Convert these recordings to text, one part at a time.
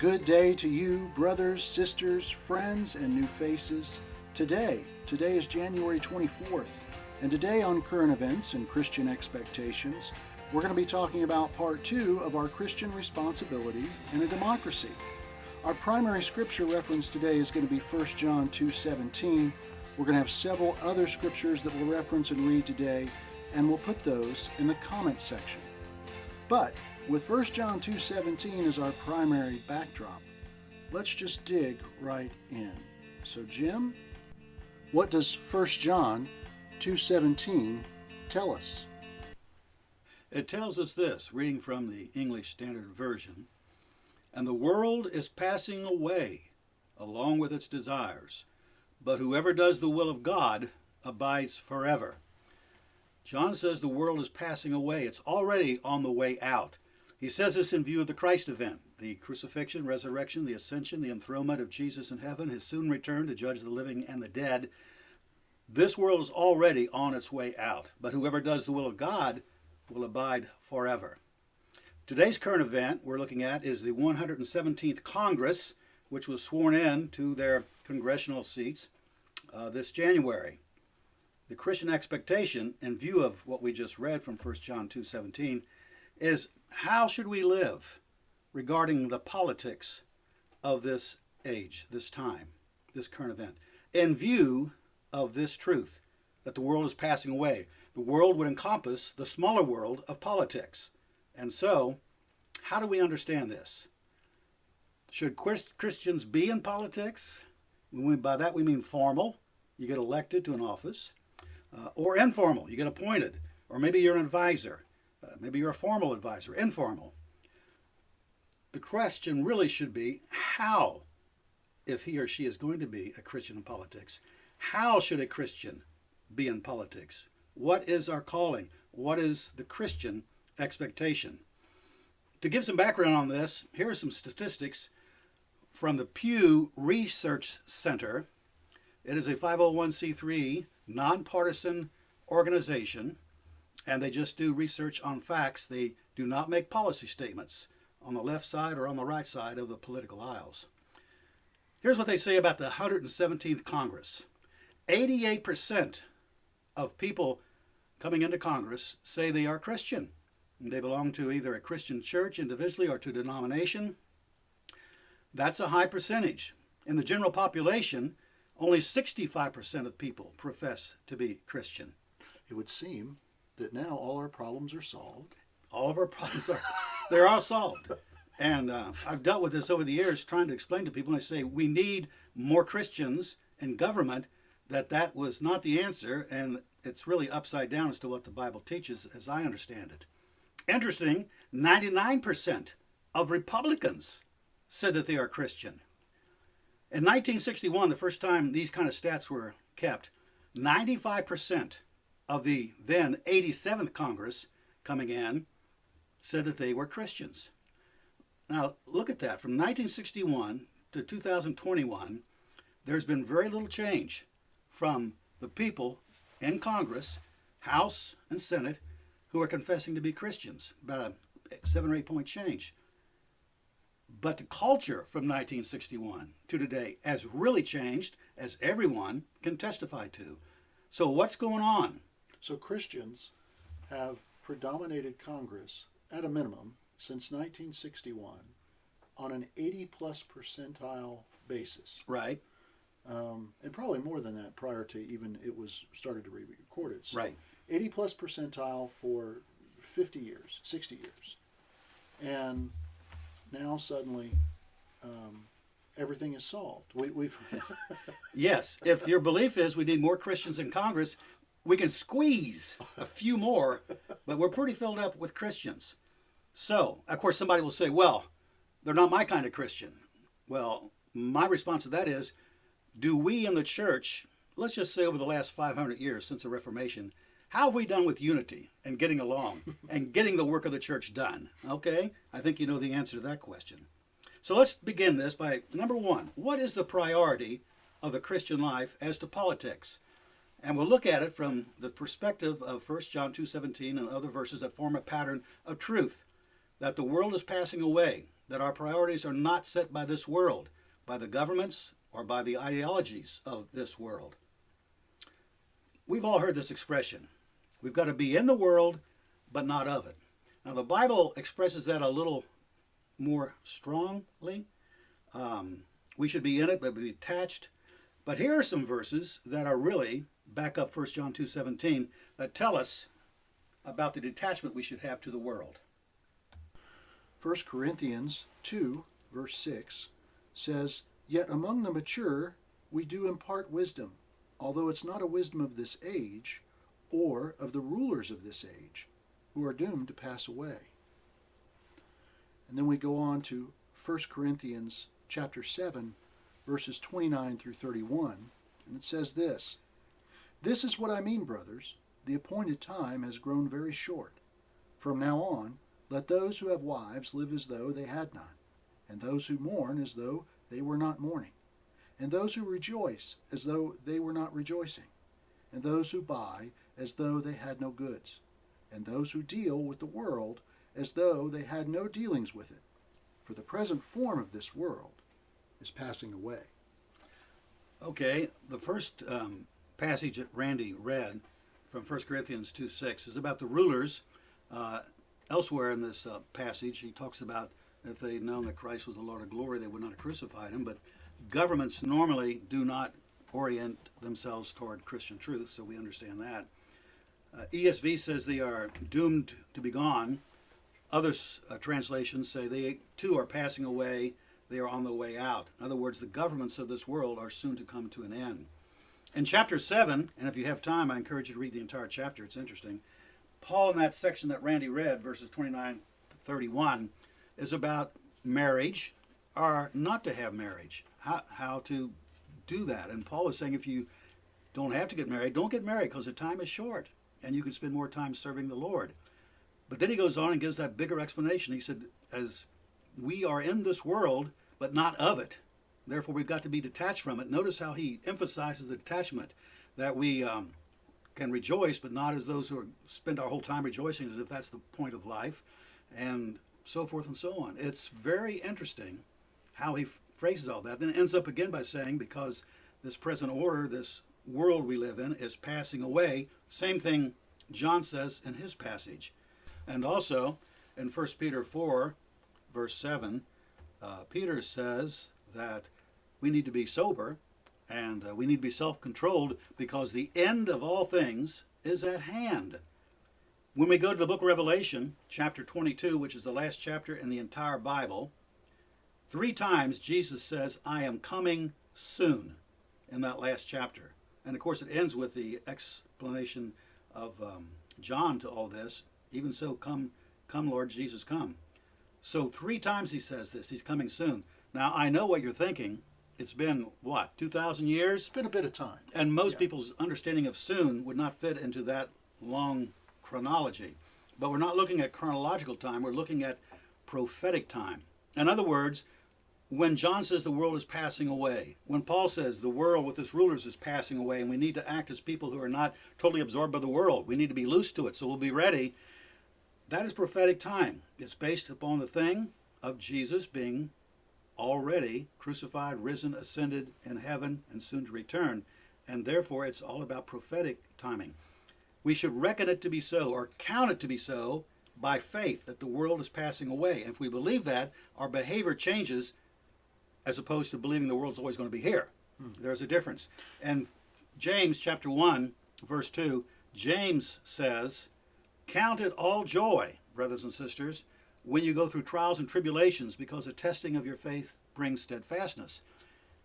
Good day to you, brothers, sisters, friends, and new faces. Today is January 24th, and today on Current Events and Christian Expectations, we're going to be talking about part 2 of our Christian responsibility in a democracy. Our primary scripture reference today is going to be 1 John 2:17. We're going to have several other scriptures that we'll reference and read today, and we'll put those in the comments section. But with 1 John 2:17 as our primary backdrop, let's just dig right in. So Jim, what does 1 John 2:17 tell us? It tells us this, reading from the English Standard Version, "And the world is passing away along with its desires, but whoever does the will of God abides forever." John says the world is passing away. It's already on the way out. He says this in view of the Christ event, the crucifixion, resurrection, the ascension, the enthronement of Jesus in heaven, his soon return to judge the living and the dead. This world is already on its way out, but whoever does the will of God will abide forever. Today's current event we're looking at is the 117th Congress, which was sworn in to their congressional seats this January. The Christian expectation, in view of what we just read from 1 John 2:17, is how should we live regarding the politics of this age, this time, this current event, in view of this truth, that the world is passing away. The world would encompass the smaller world of politics. And so, how do we understand this? Should Christians be in politics? By that we mean formal, you get elected to an office, or informal, you get appointed, or maybe you're an advisor. Maybe you're a formal advisor, informal. The question really should be how, if he or she is going to be a Christian in politics, how should a Christian be in politics? What is our calling? What is the Christian expectation? To give some background on this, here are some statistics from the Pew Research Center. It is a 501c3 nonpartisan organization, and they just do research on facts. They do not make policy statements on the left side or on the right side of the political aisles. Here's what they say about the 117th Congress. 88% of people coming into Congress say they are Christian. They belong to either a Christian church individually or to a denomination. That's a high percentage. In the general population, only 65% of people profess to be Christian. It would seem that now all our problems are solved. All of our problems they're all solved. And I've dealt with this over the years, trying to explain to people, and I say we need more Christians in government, that was not the answer, and it's really upside down as to what the Bible teaches, as I understand it. Interesting, 99% of Republicans said that they are Christian. In 1961, the first time these kind of stats were kept, 95% of the then 87th Congress coming in said that they were Christians. Now, look at that. From 1961 to 2021, there's been very little change from the people in Congress, House and Senate, who are confessing to be Christians, about a 7 or 8 point change. But the culture from 1961 to today has really changed, as everyone can testify to. So what's going on? So Christians have predominated Congress, at a minimum, since 1961 on an 80-plus percentile basis. Right. And probably more than that prior to even it was started to be recorded. So right. 80-plus percentile for 50 years, 60 years. And now suddenly everything is solved. We've Yes, if your belief is we need more Christians in Congress, we can squeeze a few more, but we're pretty filled up with Christians. So, of course, somebody will say, well, they're not my kind of Christian. Well, my response to that is, do we in the church, let's just say over the last 500 years since the Reformation, how have we done with unity and getting along and getting the work of the church done? Okay, I think you know the answer to that question. So let's begin this by, number one, what is the priority of the Christian life as to politics? And we'll look at it from the perspective of 1 John 2:17 and other verses that form a pattern of truth, that the world is passing away. that our priorities are not set by this world, by the governments, or by the ideologies of this world. We've all heard this expression. We've got to be in the world, but not of it. Now, the Bible expresses that a little more strongly. We should be in it, but be attached. But here are some verses that are really, back up 1 John 2:17, that tell us about the detachment we should have to the world. 1 Corinthians 2, verse 6 says, "Yet among the mature we do impart wisdom, although it's not a wisdom of this age, or of the rulers of this age, who are doomed to pass away." And then we go on to 1 Corinthians chapter 7, verses 29 through 31, and it says this, "This is what I mean, brothers. The appointed time has grown very short. From now on, let those who have wives live as though they had none, and those who mourn as though they were not mourning, and those who rejoice as though they were not rejoicing, and those who buy as though they had no goods, and those who deal with the world as though they had no dealings with it. For the present form of this world is passing away." Okay, the first passage that Randy read from 1 Corinthians 2:6 is about the rulers. Elsewhere in this passage, he talks about if they had known that Christ was the Lord of glory, they would not have crucified him. But governments normally do not orient themselves toward Christian truth, so we understand that. ESV says they are doomed to be gone. Other translations say they too are passing away. They are on the way out. In other words, the governments of this world are soon to come to an end. In chapter 7, and if you have time, I encourage you to read the entire chapter. It's interesting. Paul, in that section that Randy read, verses 29 to 31, is about marriage or not to have marriage, how to do that. And Paul is saying if you don't have to get married, don't get married because the time is short and you can spend more time serving the Lord. But then he goes on and gives that bigger explanation. He said, as we are in this world, but not of it. Therefore, we've got to be detached from it. Notice how he emphasizes the detachment, that we can rejoice, but not as those who spend our whole time rejoicing as if that's the point of life, and so forth and so on. It's very interesting how he phrases all that. Then it ends up again by saying, because this present order, this world we live in, is passing away. Same thing John says in his passage. And also in 1 Peter 4, verse 7, Peter says that we need to be sober and we need to be self-controlled because the end of all things is at hand. When we go to the book of Revelation, chapter 22, which is the last chapter in the entire Bible, 3 times Jesus says, "I am coming soon," in that last chapter. And of course it ends with the explanation of John to all this. Even so, come, Lord Jesus, come. So 3 times he says this, he's coming soon. Now, I know what you're thinking. It's been, 2,000 years? It's been a bit of time. And most people's understanding of soon would not fit into that long chronology. But we're not looking at chronological time, we're looking at prophetic time. In other words, when John says the world is passing away, when Paul says the world with its rulers is passing away, and we need to act as people who are not totally absorbed by the world, we need to be loose to it, so we'll be ready. That is prophetic time. It's based upon the thing of Jesus being already crucified, risen, ascended in heaven, and soon to return. And therefore, it's all about prophetic timing. We should reckon it to be so, or count it to be so, by faith that the world is passing away. And if we believe that, our behavior changes as opposed to believing the world's always going to be here. There's a difference. And James chapter 1, verse 2, James says, "Count it all joy, brothers and sisters, when you go through trials and tribulations, because the testing of your faith brings steadfastness."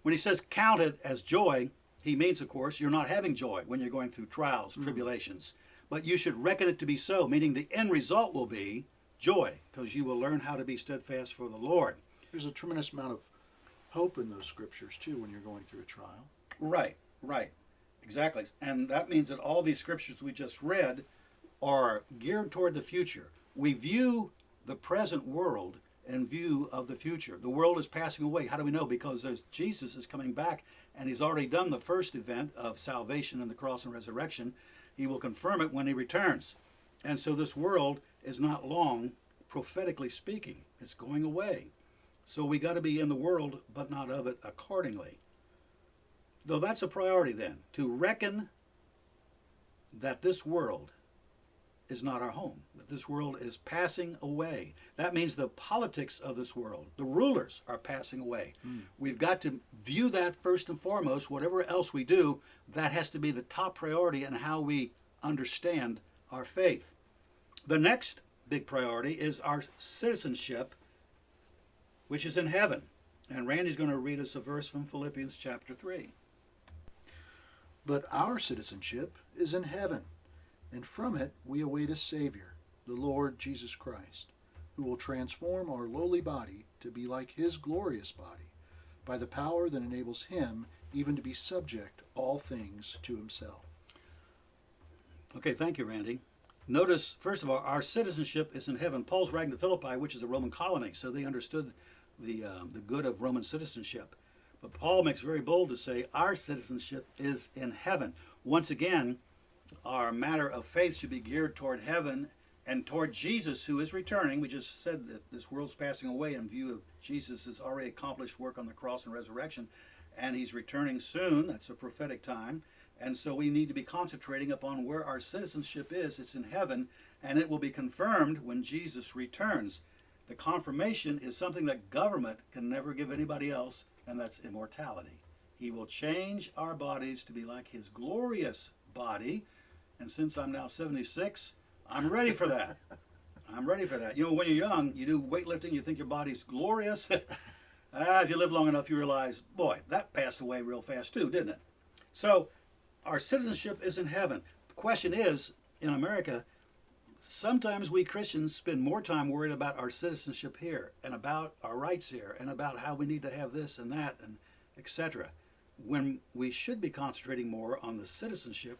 When he says count it as joy, he means, of course, you're not having joy when you're going through trials, tribulations. But you should reckon it to be so, meaning the end result will be joy, because you will learn how to be steadfast for the Lord. There's a tremendous amount of hope in those scriptures, too, when you're going through a trial. Right. Exactly. And that means that all these scriptures we just read are geared toward the future. We view the present world in view of the future. The world is passing away. How do we know? Because Jesus is coming back, and he's already done the first event of salvation in the cross and resurrection. He will confirm it when he returns. And so this world is not long, prophetically speaking. It's going away. So we got to be in the world, but not of it accordingly. Though that's a priority then, to reckon that this world is not our home, that this world is passing away. That means the politics of this world, the rulers are passing away. We've got to view that first and foremost. Whatever else we do, that has to be the top priority in how we understand our faith. The next big priority is our citizenship, which is in heaven. And Randy's going to read us a verse from Philippians chapter 3. But our citizenship is in heaven, and from it we await a Savior, the Lord Jesus Christ, who will transform our lowly body to be like his glorious body, by the power that enables him even to be subject all things to himself. Okay, thank you, Randy. Notice, first of all, our citizenship is in heaven. Paul's writing to Philippi, which is a Roman colony, so they understood the good of Roman citizenship. But Paul makes very bold to say our citizenship is in heaven. Once again, our matter of faith should be geared toward heaven and toward Jesus, who is returning. We just said that this world's passing away in view of Jesus' already accomplished work on the cross and resurrection, and he's returning soon. That's a prophetic time. And so we need to be concentrating upon where our citizenship is. It's in heaven, and it will be confirmed when Jesus returns. The confirmation is something that government can never give anybody else, and that's immortality. He will change our bodies to be like his glorious body. And since I'm now 76, I'm ready for that. I'm ready for that. You know, when you're young, you do weightlifting, you think your body's glorious. If you live long enough, you realize, boy, that passed away real fast too, didn't it? So our citizenship is in heaven. The question is, in America, sometimes we Christians spend more time worried about our citizenship here and about our rights here and about how we need to have this and that and etc., when we should be concentrating more on the citizenship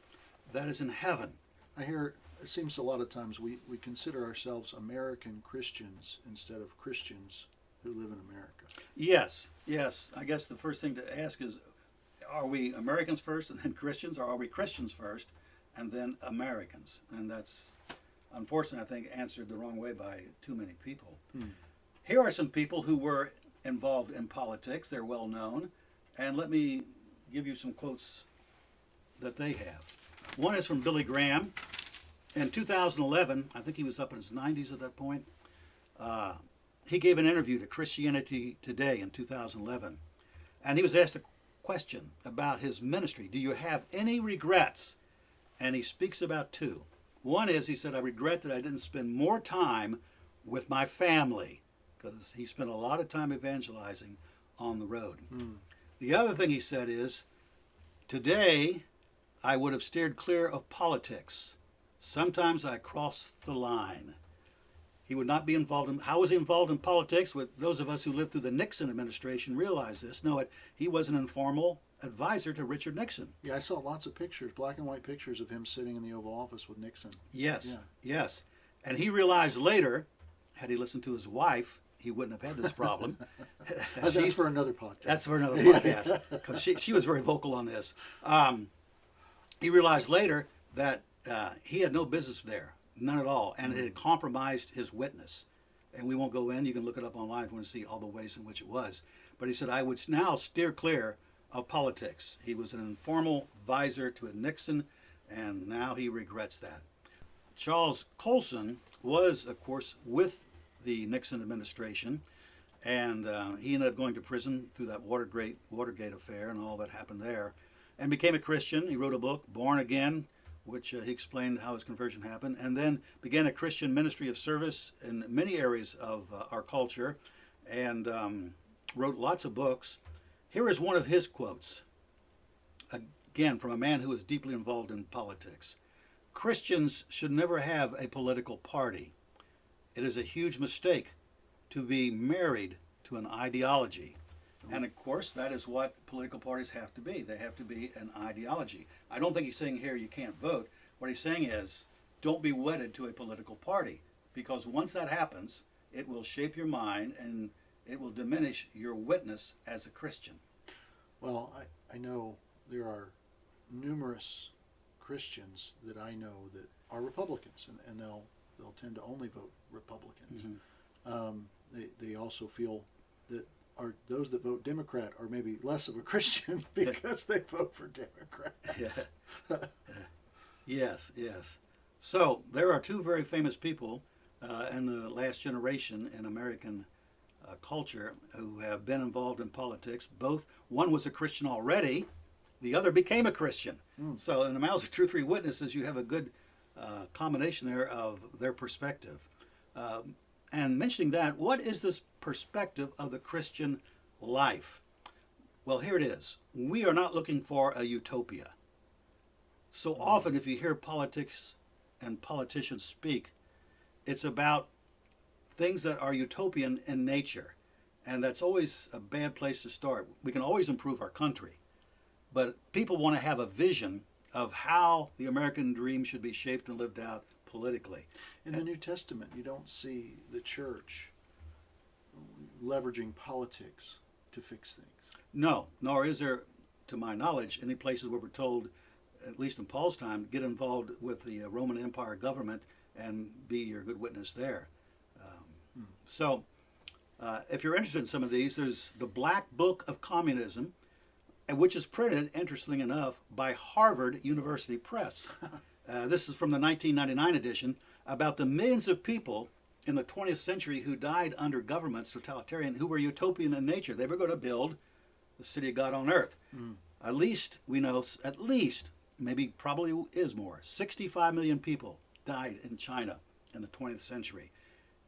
that is in heaven. I hear it seems a lot of times we consider ourselves American Christians instead of Christians who live in America. Yes. I guess the first thing to ask is, are we Americans first and then Christians, or are we Christians first and then Americans? And that's, unfortunately, I think, answered the wrong way by too many people. Here are some people who were involved in politics. They're well known. And let me give you some quotes that they have. One is from Billy Graham. In 2011, I think he was up in his 90s at that point, he gave an interview to Christianity Today in 2011. And he was asked a question about his ministry. Do you have any regrets? And he speaks about two. One is, he said, I regret that I didn't spend more time with my family, because he spent a lot of time evangelizing on the road. The other thing he said is, today I would have steered clear of politics. Sometimes I cross the line. He would not be involved in, how was he involved in politics? With those of us who lived through the Nixon administration realize this. No, he was an informal advisor to Richard Nixon. Yeah, I saw lots of pictures, black and white pictures of him sitting in the Oval Office with Nixon. Yes. And he realized later, had he listened to his wife, he wouldn't have had this problem. That's for another podcast. That's for another podcast, because she was very vocal on this. He realized later that he had no business there, none at all, and it had compromised his witness. And we won't go in. You can look it up online if you want to see all the ways in which it was. But he said, I would now steer clear of politics. He was an informal advisor to Nixon, and now he regrets that. Charles Colson was, of course, with the Nixon administration, and he ended up going to prison through that Watergate affair and all that happened there, and became a Christian. He wrote a book, Born Again, which he explained how his conversion happened, and then began a Christian ministry of service in many areas of our culture, and wrote lots of books. Here is one of his quotes, again, from a man who was deeply involved in politics. Christians should never have a political party. It is a huge mistake to be married to an ideology. And of course, that is what political parties have to be. They have to be an ideology. I don't think he's saying here you can't vote. What he's saying is, don't be wedded to a political party, because once that happens, it will shape your mind and it will diminish your witness as a Christian. Well, I know there are numerous Christians that I know that are Republicans, and they'll tend to only vote Republicans. They also feel that are those that vote Democrat are maybe less of a Christian because they vote for Democrats. Yeah. Yes, yes. So there are two very famous people in the last generation in American culture who have been involved in politics. One was a Christian already, the other became a Christian. So in the mouths of two or three witnesses, you have a good combination there of their perspective. And mentioning that, what is this perspective of the Christian life? Well, here it is. We are not looking for a utopia. So often, if you hear politics and politicians speak, it's about things that are utopian in nature. And that's always a bad place to start. We can always improve our country. But people want to have a vision of how the American dream should be shaped and lived out politically. In the New Testament, you don't see the church leveraging politics to fix things. No, nor is there, to my knowledge, any places where we're told, at least in Paul's time, get involved with the Roman Empire government and be your good witness there. So, if you're interested in some of these, there's the Black Book of Communism, which is printed, interestingly enough, by Harvard University Press. This is from the 1999 edition, about the millions of people in the 20th century who died under governments, totalitarian, who were utopian in nature. They were going to build the city of God on earth. At least, we know, maybe probably is more, 65 million people died in China in the 20th century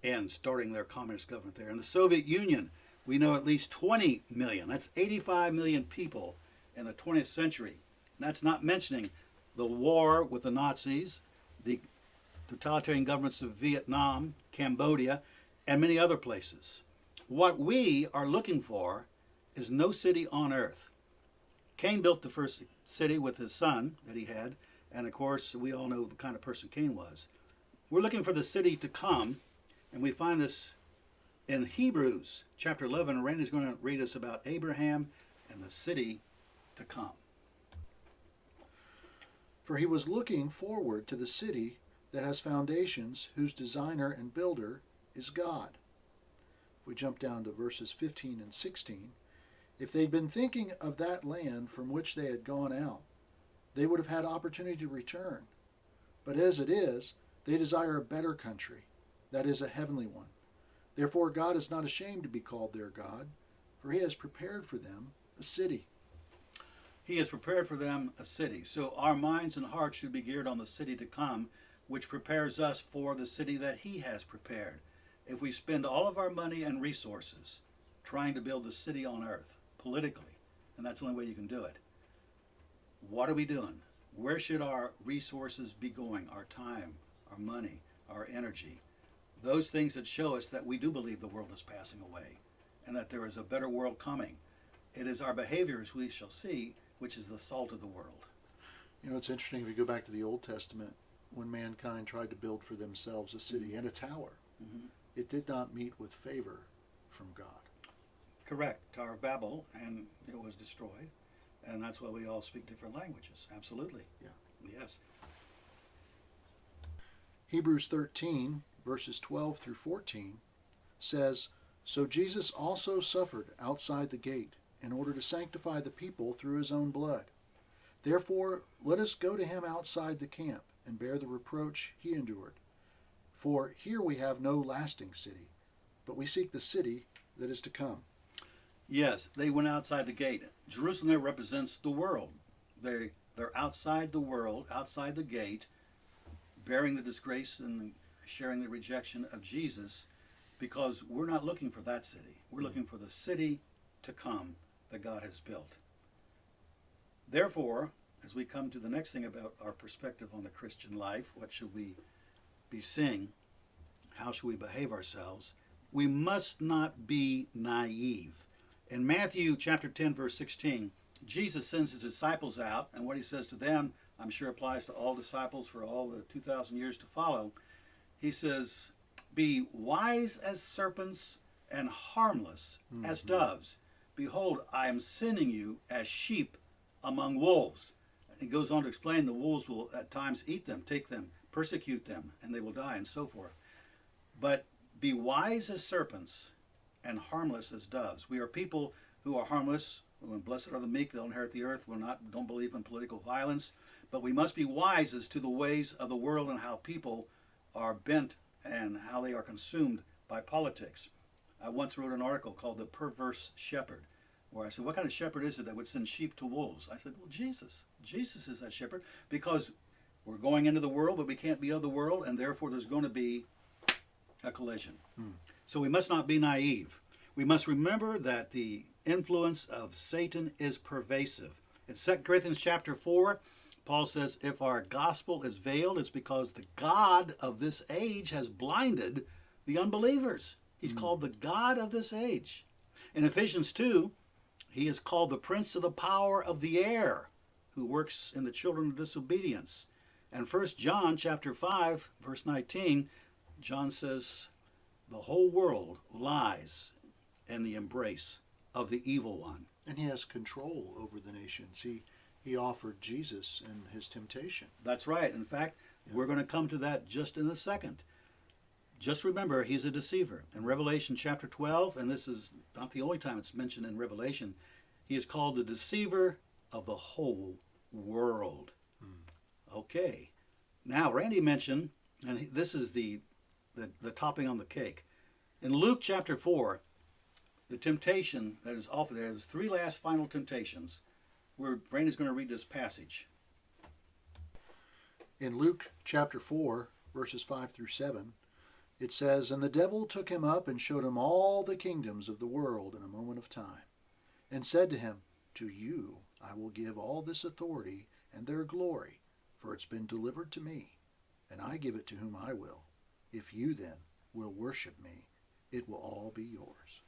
and starting their communist government there. In the Soviet Union, we know at least 20 million. That's 85 million people in the 20th century. And that's not mentioning the war with the Nazis, the totalitarian governments of Vietnam, Cambodia, and many other places. What we are looking for is no city on earth. Cain built the first city with his son that he had, and of course we all know the kind of person Cain was. We're looking for the city to come, and we find this in Hebrews chapter 11. Randy's going to read us about Abraham and the city to come. For he was looking forward to the city that has foundations, whose designer and builder is God. If we jump down to verses 15 and 16, if they'd been thinking of that land from which they had gone out, they would have had opportunity to return. But as it is, they desire a better country, that is, a heavenly one. Therefore God is not ashamed to be called their God, for he has prepared for them a city. He has prepared for them a city. So our minds and hearts should be geared on the city to come, which prepares us for the city that he has prepared. If we spend all of our money and resources trying to build the city on earth, politically, and that's the only way you can do it, what are we doing? Where should our resources be going? Our time, our money, our energy? Those things that show us that we do believe the world is passing away and that there is a better world coming. It is our behaviors we shall see, which is the salt of the world. You know, it's interesting if you go back to the Old Testament, when mankind tried to build for themselves a city and a tower, it did not meet with favor from God. Correct. Tower of Babel, and it was destroyed. And that's why we all speak different languages. Absolutely. Yeah. Yes. Hebrews 13, verses 12 through 14, says, So Jesus also suffered outside the gate in order to sanctify the people through his own blood. Therefore, let us go to him outside the camp and bear the reproach he endured. For here we have no lasting city, but we seek the city that is to come. Yes, they went outside the gate. Jerusalem there represents the world. They're outside the world, outside the gate, bearing the disgrace and sharing the rejection of Jesus, because we're not looking for that city. We're looking for the city to come that God has built. Therefore, as we come to the next thing about our perspective on the Christian life, what should we be seeing? How should we behave ourselves? We must not be naive. In Matthew chapter 10, verse 16, Jesus sends his disciples out, and what he says to them, I'm sure applies to all disciples for all the 2,000 years to follow. He says, be wise as serpents and harmless as doves. Behold, I am sending you as sheep among wolves. And he goes on to explain the wolves will at times eat them, take them, persecute them, and they will die, and so forth. But be wise as serpents and harmless as doves. We are people who are harmless. When blessed are the meek, they'll inherit the earth. Don't believe in political violence, but we must be wise as to the ways of the world and how people are bent and how they are consumed by politics. I once wrote an article called "The Perverse Shepherd," where I said, "What kind of shepherd is it that would send sheep to wolves?" I said, "Well, Jesus. Jesus is that shepherd, because we're going into the world, but we can't be of the world, and therefore there's going to be a collision." So we must not be naive. We must remember that the influence of Satan is pervasive. In 2 Corinthians chapter 4, Paul says, if our gospel is veiled, it's because the God of this age has blinded the unbelievers. He's called the God of this age. In Ephesians 2, he is called the prince of the power of the air, who works in the children of disobedience. And 1 John chapter 5, verse 19, John says, the whole world lies in the embrace of the evil one. And he has control over the nations. He offered Jesus in his temptation. That's right. In fact, we're going to come to that just in a second. Just remember, he's a deceiver. In Revelation chapter 12, and this is not the only time it's mentioned in Revelation, he is called the deceiver of the whole world. Okay. Now, Randy mentioned, and this is the topping on the cake. In Luke chapter 4, the temptation that is offered there, there's three last final temptations, where Randy's going to read this passage. In Luke chapter 4, verses 5 through 7, it says, And the devil took him up and showed him all the kingdoms of the world in a moment of time, and said to him, To you I will give all this authority and their glory, for it's been delivered to me, and I give it to whom I will. If you then will worship me, it will all be yours.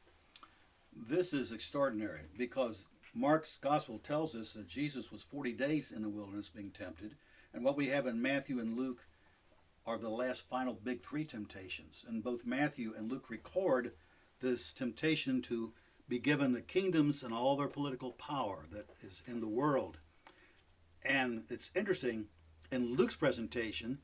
This is extraordinary, because Mark's gospel tells us that Jesus was 40 days in the wilderness being tempted, and what we have in Matthew and Luke are the last final big three temptations. And both Matthew and Luke record this temptation to be given the kingdoms and all their political power that is in the world. And it's interesting, in Luke's presentation,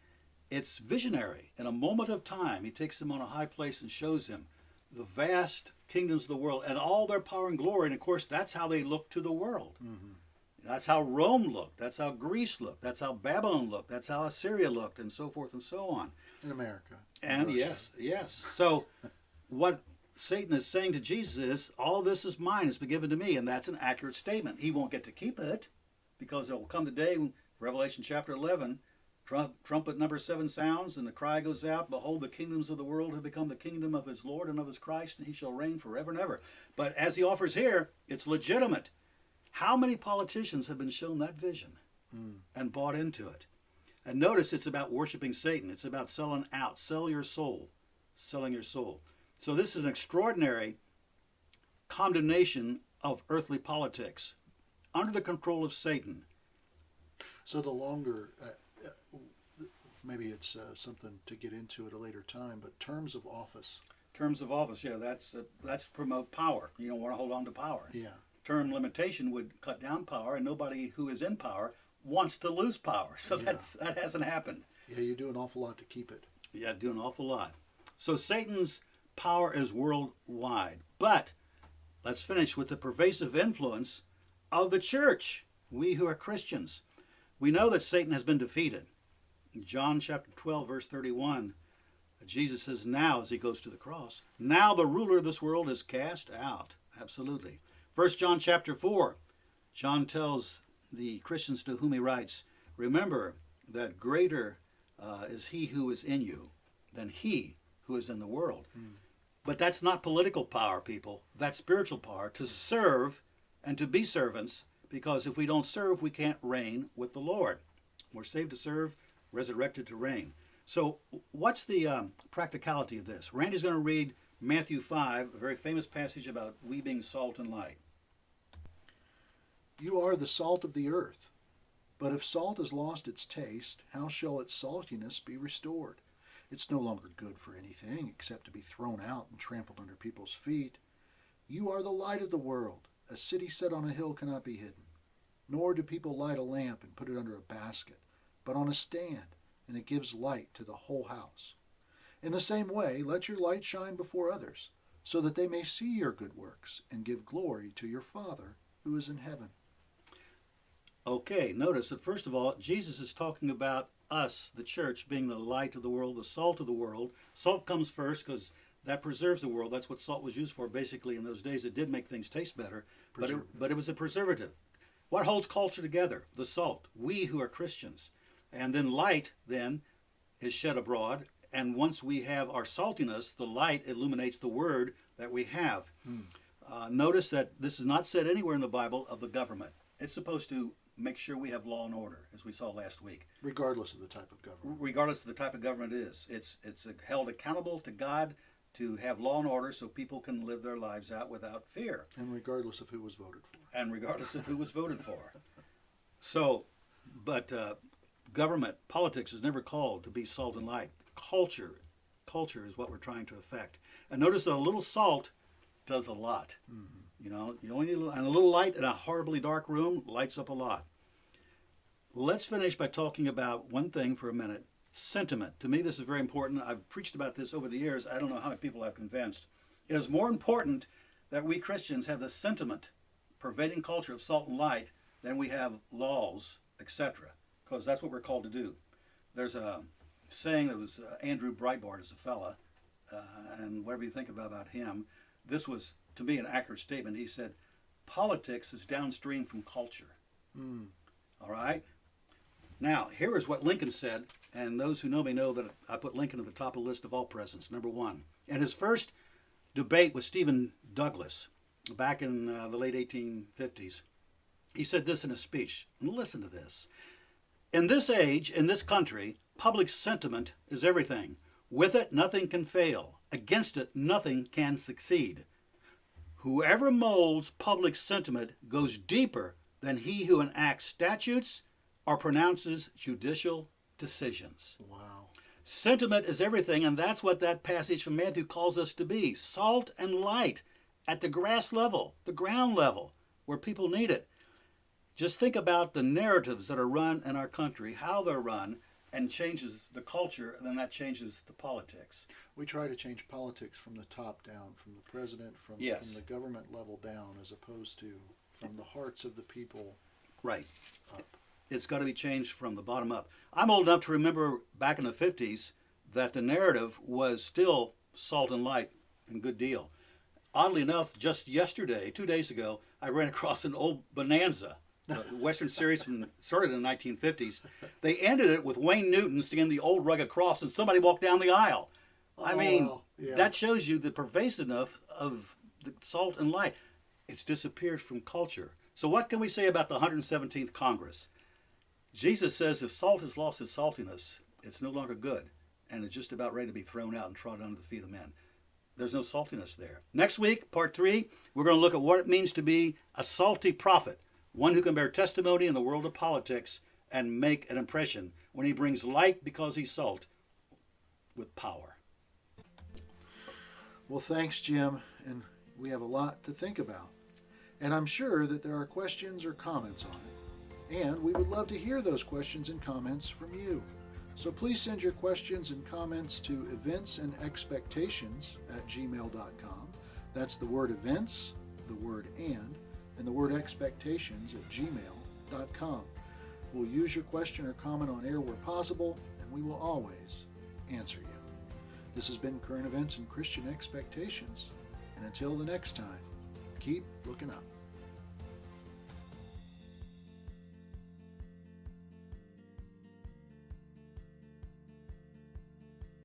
it's visionary. In a moment of time, he takes him on a high place and shows him the vast kingdoms of the world and all their power and glory. And of course, that's how they look to the world. Mm-hmm. That's how Rome looked. That's how Greece looked. That's how Babylon looked. That's how Assyria looked, and so forth and so on. In America. And yes. So what Satan is saying to Jesus is, all this is mine, it's been given to me. And that's an accurate statement. He won't get to keep it, because there will come the day when Revelation chapter 11, trumpet number 7 sounds, and the cry goes out, Behold, the kingdoms of the world have become the kingdom of his Lord and of his Christ, and he shall reign forever and ever. But as he offers here, it's legitimate. How many politicians have been shown that vision and bought into it? And notice it's about worshiping Satan. It's about selling out. Sell your soul. Selling your soul. So this is an extraordinary condemnation of earthly politics under the control of Satan. So the longer, maybe it's something to get into at a later time, but terms of office. Terms of office, yeah, that's promote power. You don't want to hold on to power. Yeah. Term limitation would cut down power, and nobody who is in power wants to lose power. So that hasn't happened. Yeah, you do an awful lot to keep it. Yeah, do an awful lot. So Satan's power is worldwide. But let's finish with the pervasive influence of the church, we who are Christians. We know that Satan has been defeated. In John chapter 12, verse 31, Jesus says, now, as he goes to the cross, now the ruler of this world is cast out. Absolutely. 1 John chapter 4, John tells the Christians to whom he writes, remember that greater is he who is in you than he who is in the world. But that's not political power, people. That's spiritual power, to serve and to be servants, because if we don't serve, we can't reign with the Lord. We're saved to serve, resurrected to reign. So what's the practicality of this? Randy's going to read Matthew 5, a very famous passage about we being salt and light. You are the salt of the earth. But if salt has lost its taste, how shall its saltiness be restored? It's no longer good for anything except to be thrown out and trampled under people's feet. You are the light of the world. A city set on a hill cannot be hidden. Nor do people light a lamp and put it under a basket, but on a stand, and it gives light to the whole house. In the same way, let your light shine before others, so that they may see your good works and give glory to your Father who is in heaven. Okay, notice that first of all, Jesus is talking about us, the church, being the light of the world, the salt of the world. Salt comes first because that preserves the world. That's what salt was used for basically in those days. It did make things taste better, but it was a preservative. What holds culture together? The salt. We who are Christians. And then light then is shed abroad. And once we have our saltiness, the light illuminates the word that we have. Notice that this is not said anywhere in the Bible of the government. It's supposed to make sure we have law and order, as we saw last week. Regardless of the type of government. Regardless of the type of government it is. It's held accountable to God to have law and order so people can live their lives out without fear. And regardless of who was voted for. And regardless of who was voted for. So, but government, politics is never called to be salt and light. Culture is what we're trying to affect. And notice that a little salt does a lot. Mm-hmm. You know, you only need a little light in a horribly dark room lights up a lot. Let's finish by talking about one thing for a minute. Sentiment. To me, this is very important. I've preached about this over the years. I don't know how many people I've convinced. It is more important that we Christians have the sentiment, pervading culture of salt and light, than we have laws, etc. Because that's what we're called to do. There's a saying that was Andrew Breitbart is a fella, and whatever you think about him, this was, to me, an accurate statement. He said, politics is downstream from culture. All right? Now, here is what Lincoln said, and those who know me know that I put Lincoln at the top of the list of all presidents, number one. In his first debate with Stephen Douglas, back in the late 1850s, he said this in a speech, and listen to this. In this age, in this country, public sentiment is everything. With it, nothing can fail. Against it, nothing can succeed. Whoever molds public sentiment goes deeper than he who enacts statutes or pronounces judicial decisions. Wow. Sentiment is everything, and that's what that passage from Matthew calls us to be. Salt and light at the grass level, the ground level, where people need it. Just think about the narratives that are run in our country, how they're run, and changes the culture, and then that changes the politics. We try to change politics from the top down, from the president, from the government level down, as opposed to from the hearts of the people right up. It's got to be changed from the bottom up. I'm old enough to remember back in the 50s that the narrative was still salt and light and good deal. Oddly enough, just yesterday, 2 days ago, I ran across an old Bonanza, a Western series started in the 1950s. They ended it with Wayne Newton singing the old rugged cross, and somebody walked down the aisle. I mean, that shows you the pervasiveness of the salt and light. It's disappeared from culture. So what can we say about the 117th Congress? Jesus says if salt has lost its saltiness, it's no longer good, and it's just about ready to be thrown out and trodden under the feet of men. There's no saltiness there. Next week, part 3, we're going to look at what it means to be a salty prophet, one who can bear testimony in the world of politics and make an impression when he brings light because he's salt with power. Well, thanks, Jim, and we have a lot to think about. And I'm sure that there are questions or comments on it. And we would love to hear those questions and comments from you. So please send your questions and comments to eventsandexpectations@gmail.com. That's the word events, the word and the word expectations @gmail.com. We'll use your question or comment on air where possible, and we will always answer you. This has been Current Events and Christian Expectations. And until the next time, keep looking up.